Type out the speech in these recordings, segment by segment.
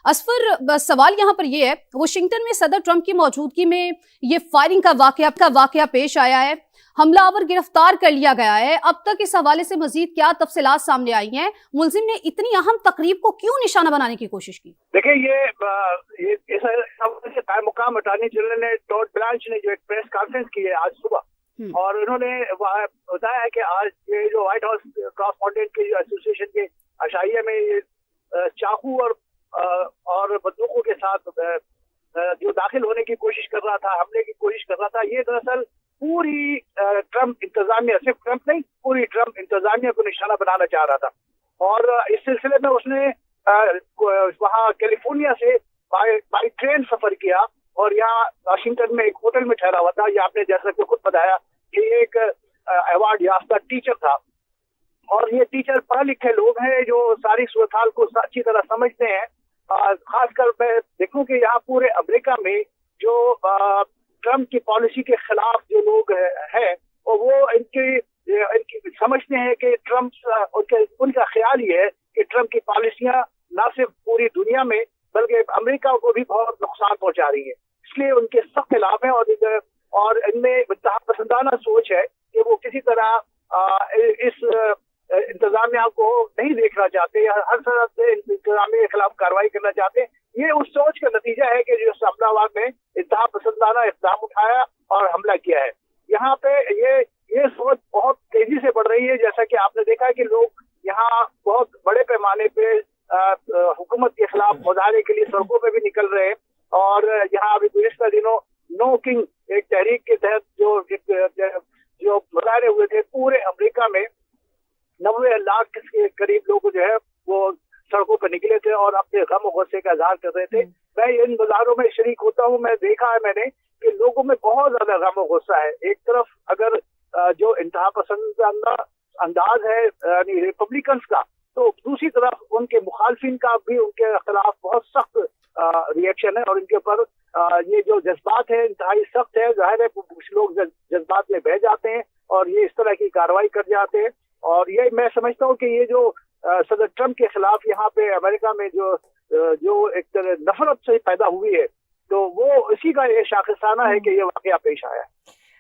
असफर, सवाल यहाँ पर ये है, वाशिंगटन में सदर ट्रंप की मौजूदगी में ये फायरिंग का वाकया पेश आया है, हमलावर गिरफ्तार कर लिया गया है। अब तक इस हवाले से मजीद क्या तफसीलात सामने आई हैं? मुलजिम ने इतनी अहम तकरीब को क्यों निशाना बनाने की कोशिश की? देखिए, ये इस हवाले से कायम मुकाम अटॉर्नी जनरल ने टॉड ब्लांच ने जो एक प्रेस कॉन्फ्रेंस की है आज सुबह, और उन्होंने बताया है कि आज ये जो व्हाइट हाउस क्रॉसपोंडेंट के एसोसिएशन के अशाइया में ये चाकू और बंदूकों के साथ जो दाखिल होने की कोशिश कर रहा था, हमले की कोशिश कर रहा था, ये दरअसल पूरी ट्रंप इंतजामिया, सिर्फ ट्रंप नहीं, पूरी ट्रंप इंतजामिया को निशाना बनाना चाह रहा था। और इस सिलसिले में उसने वहाँ कैलिफोर्निया से बाई ट्रेन सफर किया और यहाँ वाशिंगटन में एक होटल में ठहरा हुआ था। ये आपने जैसा कि खुद बताया कि एक अवार्ड याफ्ता टीचर था, और ये टीचर पढ़े लिखे लोग हैं जो सारी सूरत हाल को अच्छी तरह समझते हैं। खासकर मैं देखूं कि यहाँ पूरे अमेरिका में जो ट्रंप की पॉलिसी के खिलाफ जो लोग हैं, और वो इनकी समझते हैं कि ट्रंप उनका ख्याल ये है कि ट्रंप की पॉलिसियां न सिर्फ पूरी दुनिया में बल्कि अमेरिका को भी बहुत नुकसान पहुंचा रही है, इसलिए उनके सख्त खिलाफ है। और इनमें इंतहा पसंदाना सोच है कि वो किसी तरह इस इंतजामिया को नहीं देखना चाहते या हर तरह से इंतजामिया के खिलाफ कार्रवाई करना चाहते हैं। ये उस सोच का नतीजा है कि जो हमलावर ने इंतहा पसंदाना इक़दाम उठाया और हमला किया है। यहाँ पे ये सोच बहुत तेजी से बढ़ रही है, जैसा कि आपने देखा है कि लोग यहाँ बहुत बड़े पैमाने पे हुकूमत के खिलाफ मुजाहरे के लिए सड़कों पे भी निकल रहे हैं। और यहाँ अभी गुज़िश्ता दिनों नो किंग एक तहरीक के तहत जो मुजाहरे हुए थे, पूरे अमेरिका में 90 लाख के करीब लोग जो है वो सड़कों पर निकले थे और अपने गम और गुस्से का इजहार कर रहे थे। मैं इन मुजाहरों में शरीक होता हूँ, मैं देखा है मैंने कि लोगों में बहुत ज्यादा गम और गुस्सा है। एक तरफ अगर जो इंतहा पसंद अंदाज है यानी रिपब्लिकन्स का, तो दूसरी तरफ उनके मुखालफिन का भी उनके खिलाफ बहुत सख्त रिएक्शन है, और इनके ऊपर ये जो जज्बात है इंतहाई सख्त है। जाहिर है कुछ लोग जज्बात में बह जाते हैं और ये इस तरह की कार्रवाई कर जाते हैं। और ये मैं समझता हूँ कि ये जो सदर ट्रंप के खिलाफ यहाँ पे अमेरिका में जो एक तरह नफरत से पैदा हुई है, तो वो इसी का ये शाखसाना है कि ये वाकया पेश आया है।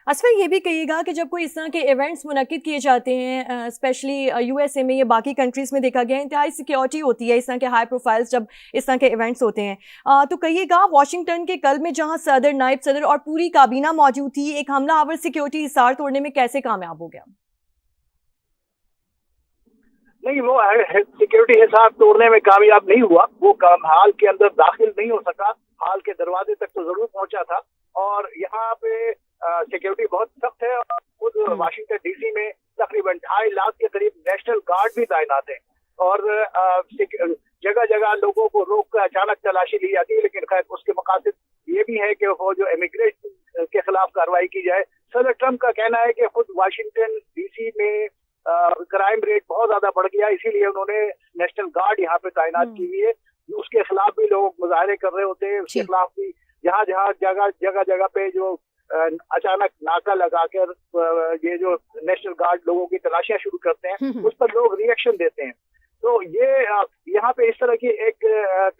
असफर, ये भी कहिएगा कि जब कोई इस तरह के इवेंट्स मुनक्किद किए जाते हैं, स्पेशली यूएसए में या बाकी कंट्रीज़ में देखा गया है, इंतहाई सिक्योरिटी होती है इस तरह के हाई प्रोफाइल्स जब इस तरह के इवेंट्स होते हैं, तो कहिएगा वाशिंगटन के कल में जहां सदर, नायब सदर और पूरी काबीना मौजूद थी, एक हमलावर सिक्योरिटी हिसार तोड़ने में कैसे कामयाब हो गया? नहीं, वो सिक्योरिटी हिसार तोड़ने में कामयाब नहीं हुआ। वो हाल के अंदर दाखिल नहीं हो सका, हाल के दरवाजे तक तो जरूर पहुंचा था। और यहाँ पे सिक्योरिटी बहुत सख्त है, और खुद वाशिंगटन डीसी में तकरीबन 2.5 लाख के करीब नेशनल गार्ड भी तैनात है। और जगह जगह लोगों को रोक कर अचानक तलाशी ली जाती है, लेकिन खैर उसके मकासद ये भी है कि वो जो इमिग्रेशन के खिलाफ कार्रवाई की जाए। सदर ट्रंप का कहना है कि खुद वाशिंगटन डीसी में क्राइम रेट बहुत ज्यादा बढ़ गया, इसीलिए उन्होंने नेशनल गार्ड यहाँ पे तैनात की हुई है। उसके खिलाफ भी लोग मुजाहरे कर रहे होते हैं, उसके खिलाफ भी जहाँ जगह पे जो अचानक नाका लगाकर ये जो नेशनल गार्ड लोगों की तलाशियां शुरू करते हैं, उस पर लोग रिएक्शन देते हैं। तो ये यहाँ पे इस तरह की एक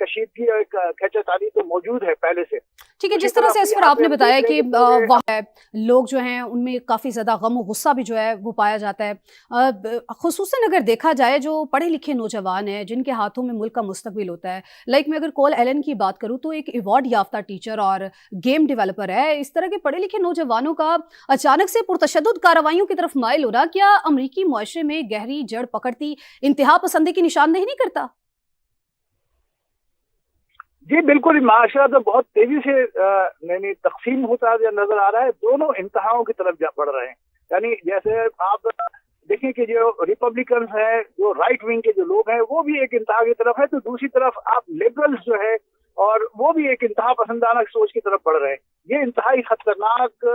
कशीदगी और एक खींचातानी तो मौजूद है पहले से। ठीक है, जिस तरह से इस पर आपने बताया कि वह लोग जो हैं उनमें काफ़ी ज़्यादा गम और गुस्सा भी जो है वो पाया जाता है, ख़ुसूसन अगर देखा जाए जो पढ़े लिखे नौजवान हैं जिनके हाथों में मुल्क का मुस्तकबिल होता है। लाइक मैं अगर कोल एलन की बात करूँ तो एक अवार्ड याफ्ता टीचर और गेम डेवलपर है। इस तरह के पढ़े लिखे नौजवानों का अचानक से पुरतशद्दुद कार्रवाइयों की तरफ माइल होना क्या अमरीकी मुआशरे में गहरी जड़ पकड़ती इंतहा पसंदी की निशानदेही नहीं करता? जी बिल्कुल, माशरा तो बहुत तेजी से तकसीम होता नजर आ रहा है, दोनों इंतहाओं की तरफ बढ़ रहे हैं। यानी जैसे आप देखें कि जो रिपब्लिकन है, जो राइट विंग के जो लोग हैं, वो भी एक इंतहा की तरफ है, तो दूसरी तरफ आप लिबरल्स जो है और वो भी एक इंतहा पसंदाना सोच की तरफ बढ़ रहे हैं। ये इंतहाई खतरनाक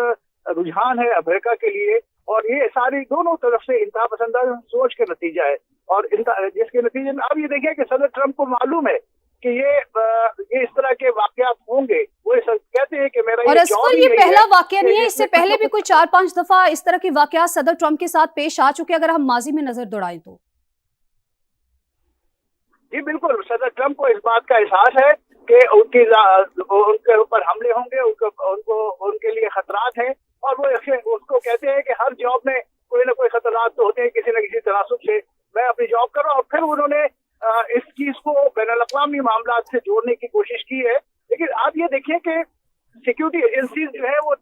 रुझान है अमेरिका के लिए, और ये सारी दोनों तरफ से इंतहा पसंदाना सोच का नतीजा है। और जिसके नतीजे में अब ये देखिए कि सदर ट्रंप को मालूम है कि ये इस तरह के वाकयात होंगे, वो कहते हैं कि मेरा और ये पहला वाकया नहीं है, इससे पहले भी कोई 4-5 दफा इस तरह के वाकयात सदर ट्रंप के साथ पेश आ चुके, अगर हम माजी में नजर दौड़ाएं तो। जी बिल्कुल, सदर ट्रंप को इस बात का एहसास है कि उनके ऊपर हमले होंगे, उनको उनके लिए खतरात हैं, और वो उसको कहते हैं कि हर जॉब में कोई ना कोई खतरात तो होते हैं किसी न किसी तनासुब से। मैं अपनी जॉब कर रहा हूँ, और फिर उन्होंने इस चीज को बैनुल-अक़वामी मामलात से जोड़ने की कोशिश की है। लेकिन आप ये देखिए कि सिक्योरिटी एजेंसीज जो है वो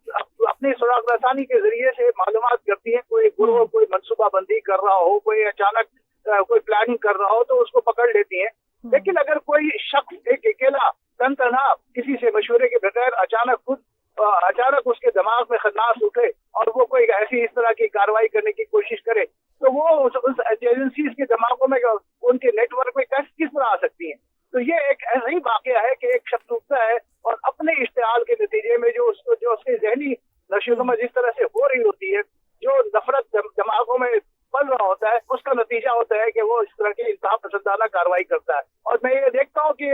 अपनी सुराग रसानी के जरिए से मालूमात करती है, कोई गुरोह कोई मनसूबाबंदी कर रहा हो, कोई अचानक कोई प्लानिंग कर रहा हो तो उसको पकड़ लेती है। लेकिन अगर कोई शख्स एक अकेला तनहा किसी से मशवरे के बगैर अचानक उसके दिमाग में खन्नास उठे और वो कोई ऐसी इस तरह की कार्रवाई करने की कोशिश करे, तो वो उस एजेंसीज के दिमागों में उनके नेटवर्क में किस तरह आ सकती हैं। तो ये एक ऐसा ही वाकया है कि एक शख्स उठता है और अपने इश्तिहाल के नतीजे में जो उसके जहनी नशोनुमा जिस तरह से हो रही होती है, जो नफरत दिमागों में पल रहा होता है, उसका नतीजा होता है कि वो इस तरह की इंतहा पसंदाना कार्रवाई करता है। और मैं ये देखता हूँ कि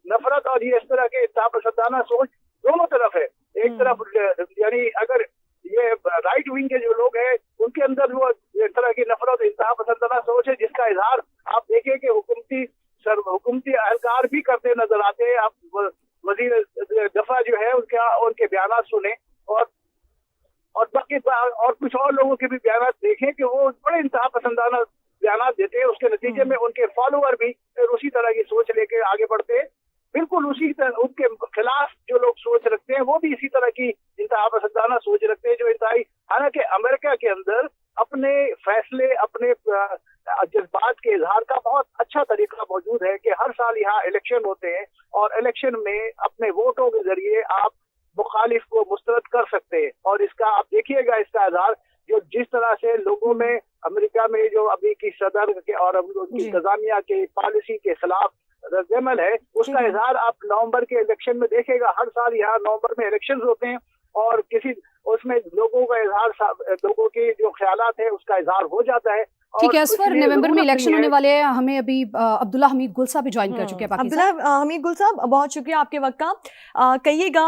नफरत और ये इस तरह के इंतहा पसंदाना सोच दोनों तरफ है। एक तरफ यानी अगर ये राइट विंग के जो लोग हैं उनके अंदर वो इस तरह की नफरत इंतहा पसंदाना सोच है, जिसका इजहार आप देखिए कि हुकूमती एहलकार भी करते नजर आते हैं। आप वजीर दफा जो है उनके बयान सुने और बाकी और कुछ और लोगों के भी बयान देखें कि वो बड़े इंतहा पसंदाना बयान देते हैं। उसके नतीजे में उनके फॉलोअर भी उसी तरह की सोच लेके आगे बढ़ते हैं। बिल्कुल उसी तरह उनके खिलाफ जो लोग सोच रखते हैं वो भी इसी तरह की इंतहा पसंदाना सोच रखते हैं, जो इंतहाई। हालांकि अमेरिका के अंदर अपने फैसले, अपने जज्बात के इजहार का बहुत अच्छा तरीका मौजूद है कि हर साल यहाँ इलेक्शन होते हैं और इलेक्शन में अपने वोटों के जरिए आप मुखालिफ को मुस्तरद कर सकते हैं। और इसका आप देखिएगा, इसका आधार जो जिस तरह से लोगों में अमेरिका में जो अभी की सदर के और उनकी इंतजामिया के पॉलिसी के खिलाफ रद्द-ए-अमल है, उसका इजहार आप नवंबर के इलेक्शन में देखेगा। हर साल यहाँ नवंबर में इलेक्शन होते हैं और उसमें लोगों का इजहार, लोगों के जो ख्यालात है उसका इजहार हो जाता है। ठीक है, असफर, नवंबर में इलेक्शन होने वाले हैं। हमें अभी अब्दुल्ला हमीद गुल साहब भी ज्वाइन कर चुके हैं पाकिस्तान। अब्दुल्ला हमीद गुल साहब, बहुत शुक्रिया आपके वक्त का। कहिएगा,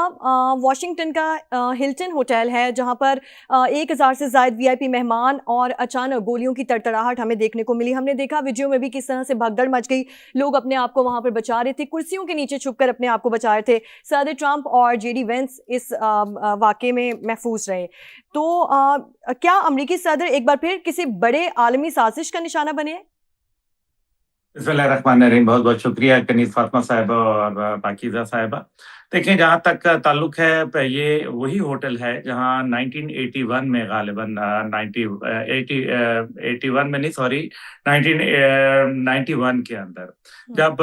वाशिंगटन का हिल्टन होटल है जहां पर 1000 से ज़ायद VIP मेहमान, और अचानक गोलियों की तड़तड़ाहट हमें देखने को मिली। हमने देखा वीडियो में भी किस तरह से भगदड़ मच गई, लोग अपने आप को वहां पर बचा रहे थे, कुर्सियों के नीचे छुपकर अपने आप को बचा रहे थे। सदर ट्रंप और JD वेंस इस वाक़े में महफूज रहे। तो क्या अमरीकी सदर एक बार फिर किसी बड़े आलमी साजिश का निशाना बने? बिस्मिल्लाहिर्रहमानिर्रहीम। बहुत बहुत शुक्रिया कनीज़ फातिमा साहिबा और पाकीज़ा साहिबा। देखिए, जहाँ तक ताल्लुक है, ये वही होटल है जहाँ 1981 में गालिबन 81 में नहीं, सॉरी, 1991 के अंदर, जब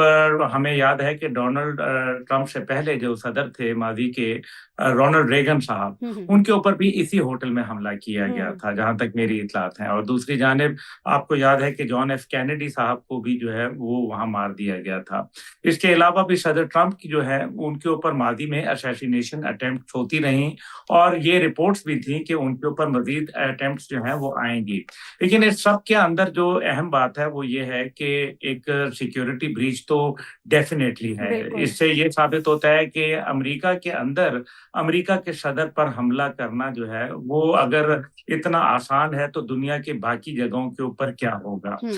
हमें याद है कि डोनाल्ड ट्रंप से पहले जो सदर थे माजी के, रोनाल्ड रेगन साहब, उनके ऊपर भी इसी होटल में हमला किया गया था, जहाँ तक मेरी इतलात है। और दूसरी जानिब आपको याद है कि जॉन F कैनेडी साहब को भी जो है वो वहाँ मार दिया गया था। इसके अलावा भी सदर ट्रंप की जो है उनके ऊपर माजी में असैसिनेशन अटेम्प्ट होती रहीं, और ये रिपोर्ट्स भी थी कि उनके ऊपर मजीद अटेम्प्ट्स जो हैं वो आएंगी। लेकिन इस सब के अंदर जो अहम बात है वो ये है कि एक सिक्योरिटी ब्रीच तो डेफिनेटली है। इससे ये साबित होता है कि अमेरिका के अंदर अमेरिका के सदर पर हमला करना जो है वो अगर इतना आसान है तो दुनिया के बाकी जगहों के ऊपर क्या होगा।